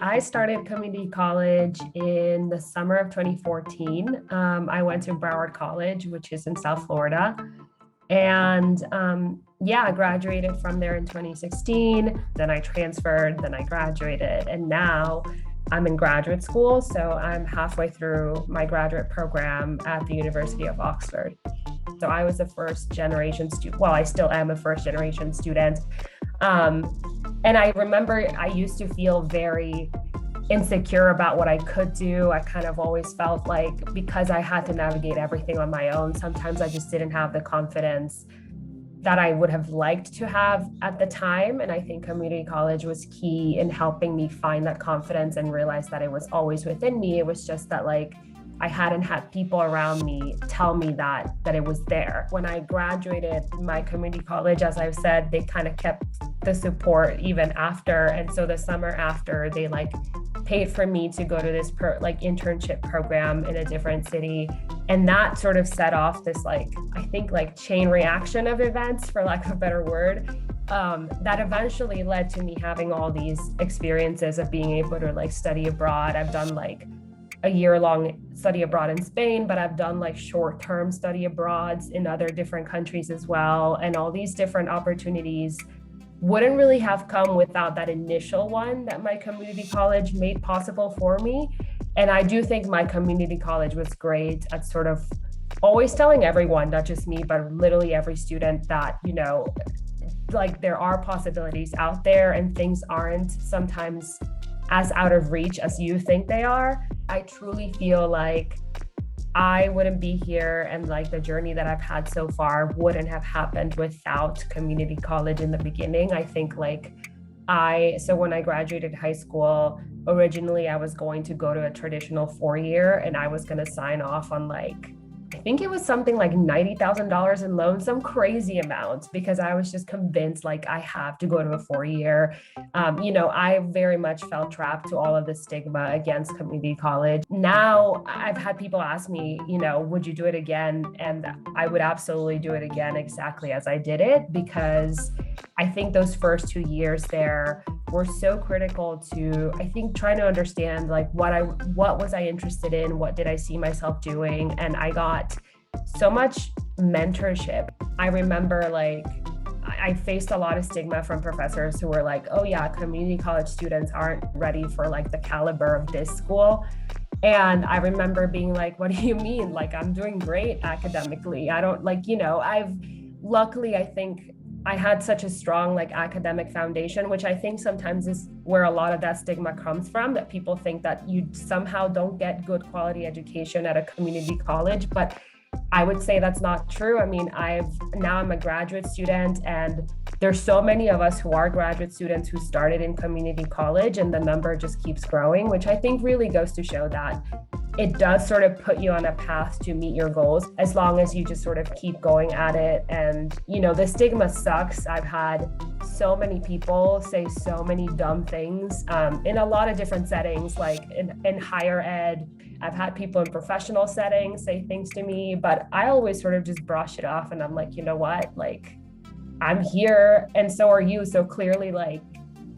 I started community college in the summer of 2014. I went to Broward College, which is in South Florida. And I graduated from there in 2016. Then I transferred, then I graduated, and now I'm in graduate school. So I'm halfway through my graduate program at the University of Oxford. So I was a first generation student. Well, I still am a first generation student. And I remember I used to feel very insecure about what I could do. I kind of always felt like because I had to navigate everything on my own, sometimes I just didn't have the confidence that I would have liked to have at the time. And I think community college was key in helping me find that confidence and realize that it was always within me. It was just that I hadn't had people around me tell me that it was there. When I graduated my community college, as I've said, they kind of kept the support even after. And so the summer after, they paid for me to go to this internship program in a different city. And that sort of set off this chain reaction of events, for lack of a better word, that eventually led to me having all these experiences of being able to study abroad. I've done a year-long study abroad in Spain, but I've done short-term study abroads in other different countries as well. And all these different opportunities wouldn't really have come without that initial one that my community college made possible for me. And I do think my community college was great at sort of always telling everyone, not just me, but literally every student that, there are possibilities out there and things aren't sometimes as out of reach as you think they are. I truly feel like I wouldn't be here, and the journey that I've had so far wouldn't have happened without community college in the beginning. I think so when I graduated high school, originally I was going to go to a traditional 4-year and I was going to sign off on I think it was something like $90,000 in loans, some crazy amount, because I was just convinced I have to go to a 4-year. I very much felt trapped to all of the stigma against community college. Now I've had people ask me, would you do it again? And I would absolutely do it again exactly as I did it, because I think those first 2 years there were so critical to, I think, trying to understand what was I interested in, what did I see myself doing, and I got so much mentorship. I remember I faced a lot of stigma from professors who were oh yeah, community college students aren't ready for the caliber of this school. And I remember being what do you mean? I'm doing great academically. I don't luckily, I think I had such a strong academic foundation, which I think sometimes is where a lot of that stigma comes from, that people think that you somehow don't get good quality education at a community college. But I would say that's not true. I mean, now I'm a graduate student, and there's so many of us who are graduate students who started in community college, and the number just keeps growing, which I think really goes to show that it does sort of put you on a path to meet your goals, as long as you just sort of keep going at it. And, the stigma sucks. I've had so many people say so many dumb things in a lot of different settings, in higher ed. I've had people in professional settings say things to me, but I always sort of just brush it off. And I'm you know what? I'm here and so are you. So clearly,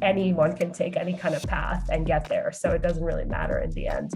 anyone can take any kind of path and get there. So it doesn't really matter in the end.